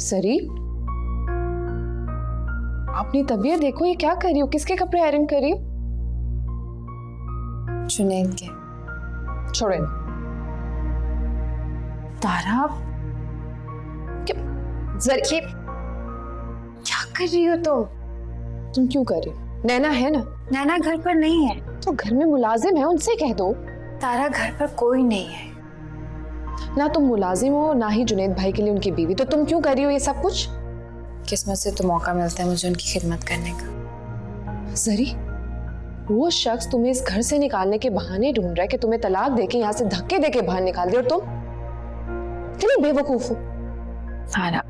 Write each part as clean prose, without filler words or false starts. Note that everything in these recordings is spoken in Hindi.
सरी, अपनी तबीयत देखो, ये क्या कर रही हो? किसके कपड़े आयरन कर रही हो? जुनैद के। छोड़ो ना। तारा जरिए, क्या कर रही हो तुम क्यों कर रही हो? नैना है ना? नैना घर पर नहीं है। तो घर में मुलाजिम है, उनसे कह दो। तारा घर पर कोई नहीं है। ना तुम मुलाजिम हो ना ही जुनैद भाई के लिए उनकी बीवी, तो तुम क्यों कर रही हो ये सब कुछ? किस्मत से तो मौका मिलता है मुझे उनकी खिदमत करने का। जरी, वो शख्स तुम्हें इस घर से निकालने के बहाने ढूंढ रहा है कि तुम्हें तलाक देके यहाँ से धक्के देके बाहर निकाल दे, और तुम कितनी बेवकूफ हो। तारा,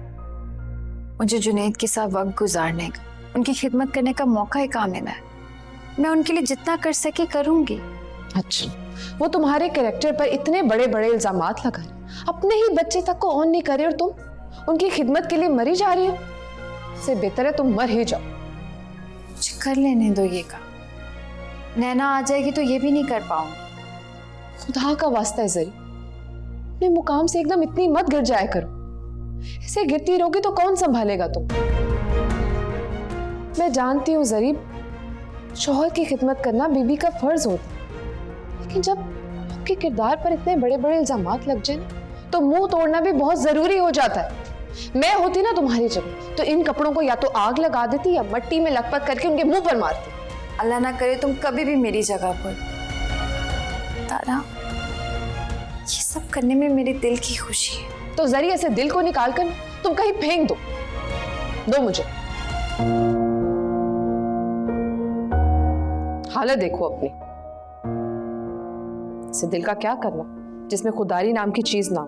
मुझे जुनैद के साथ वक्त गुजारने का, उनकी खिदमत करने का मौका ही कहाँ मिला है। मैं उनके लिए जितना कर सके करूंगी। अच्छा, वो तुम्हारे कैरेक्टर पर इतने बड़े बड़े इल्जामात लगा रहे, अपने ही बच्चे तक को ऑन नहीं करे, और तुम उनकी खिदमत के लिए मरी जा रही हो। इससे बेहतर है तुम मर ही जाओ। मुझे कर लेने दो ये काम। नैना आ जाएगी तो ये भी नहीं कर पाऊंगी। खुदा का वास्ता है जरी, अपने मुकाम से एकदम इतनी मत गिर जाया करो। ऐसे गिरती रहोगी तो कौन संभालेगा तुम? मैं जानती हूँ जरी, शौहर की खिदमत करना बीवी का फर्ज होता है, लेकिन जब आपके किरदार पर इतने बड़े बड़े इल्जामात लग जाए तो मुंह तोड़ना भी बहुत जरूरी हो जाता है। मैं होती ना तुम्हारी जगह तो इन कपड़ों को या तो आग लगा देती या मट्टी में लकपत करके उनके मुंह पर मारती। अल्लाह ना करे तुम कभी भी मेरी जगह पर। तारा, ये सब करने में मेरे दिल की खुशी है। तो जरिए से दिल को निकाल कर तुम कहीं फेंक दो मुझे। हालत देखो अपनी। इसे दिल का क्या करना जिसमें खुदारी नाम की चीज ना।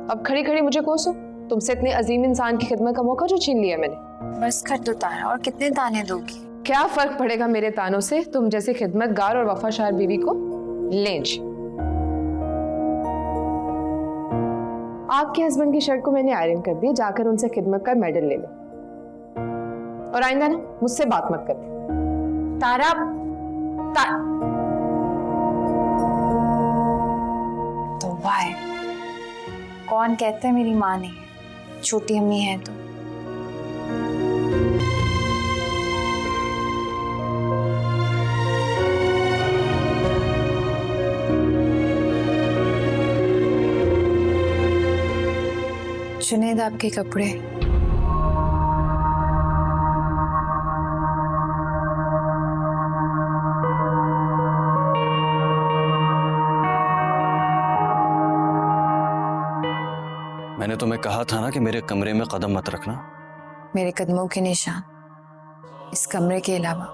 अब खड़ी खड़ी मुझे कोसो, तुमसे इतने अजीम इंसान की खिदमत का मौका जो छीन लिया मैंने। बस कर दो तारा, और कितने ताने दोगी? क्या फर्क पड़ेगा मेरे तानों से तुम जैसे खिदमतगार और वफादार बीवी को लेंच। आपके हस्बैंड की शर्ट को मैंने आयरन कर दी, जाकर उनसे खिदमत का मेडल ले लो, और आइंदा ना मुझसे बात मत कर। तारा, तो भाई कौन कहता है मेरी माँ नहीं है? छोटी अम्मी है तो। जुनैद आपके कपड़े। मैंने तुम्हें कहा था ना कि मेरे कमरे में कदम मत रखना। मेरे कदमों के निशान इस कमरे के अलावा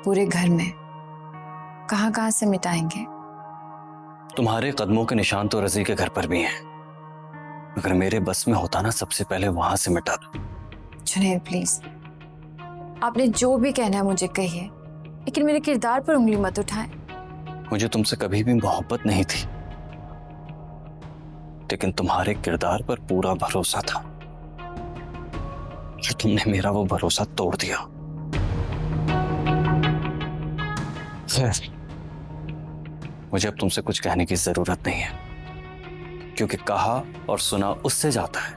पूरे घर में कहां कहां से मिटाएंगे? तुम्हारे कदमों के निशान तो रजी के घर पर भी हैं। अगर मेरे बस में होता ना सबसे पहले वहां से मिटा दो। जुनैद प्लीज, आपने जो भी कहना है मुझे कहिए, लेकिन मेरे किरदार पर उंगली मत उठाएं। मुझे तुमसे कभी भी मोहब्बत नहीं थी, लेकिन तुम्हारे किरदार पर पूरा भरोसा था। और तुमने मेरा वो भरोसा तोड़ दिया। खैर, मुझे अब तुमसे कुछ कहने की जरूरत नहीं है, क्योंकि कहा और सुना उससे जाता है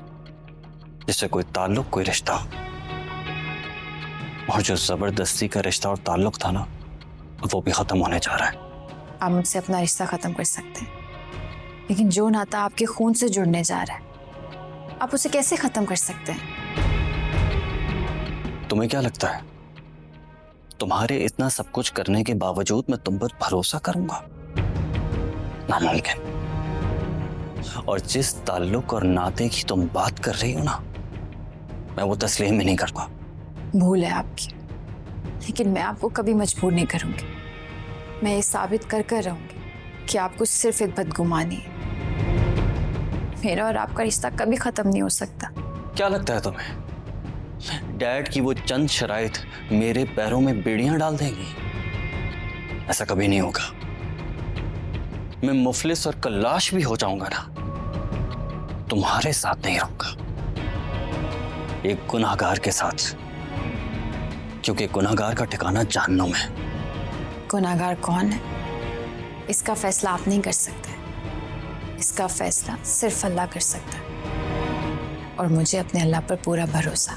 जिससे कोई ताल्लुक, कोई रिश्ता हो। और जो जबरदस्ती का रिश्ता और ताल्लुक था ना, वो भी खत्म होने जा रहा है। आप मुझसे अपना रिश्ता खत्म कर सकते हैं, लेकिन जो नाता आपके खून से जुड़ने जा रहा है, आप उसे कैसे खत्म कर सकते हैं? तुम्हें क्या लगता है तुम्हारे इतना सब कुछ करने के बावजूद मैं तुम पर भरोसा करूंगा? नामुमकिन। और जिस ताल्लुक और नाते की तुम बात कर रही हो ना, मैं वो तस्लीम ही नहीं करता। भूल है आपकी, लेकिन मैं आपको कभी मजबूर नहीं करूंगी। मैं ये साबित कर कर रहूंगी कि आपको सिर्फ एक बदगुमानी है। मेरा और आपका रिश्ता कभी खत्म नहीं हो सकता। क्या लगता है तुम्हें डैड की वो चंद शराइत मेरे पैरों में बेड़ियां डाल देंगी? ऐसा कभी नहीं होगा। मैं मुफलिस और कल्लाश भी हो जाऊंगा ना, तुम्हारे साथ नहीं रहूंगा, एक गुनाहगार के साथ, क्योंकि गुनाहगार का ठिकाना जहन्नुम है। गुनाहगार कौन है इसका फैसला आप नहीं कर सकते। इसका फैसला सिर्फ अल्लाह कर सकता है। और मुझे अपने अल्लाह पर पूरा भरोसा।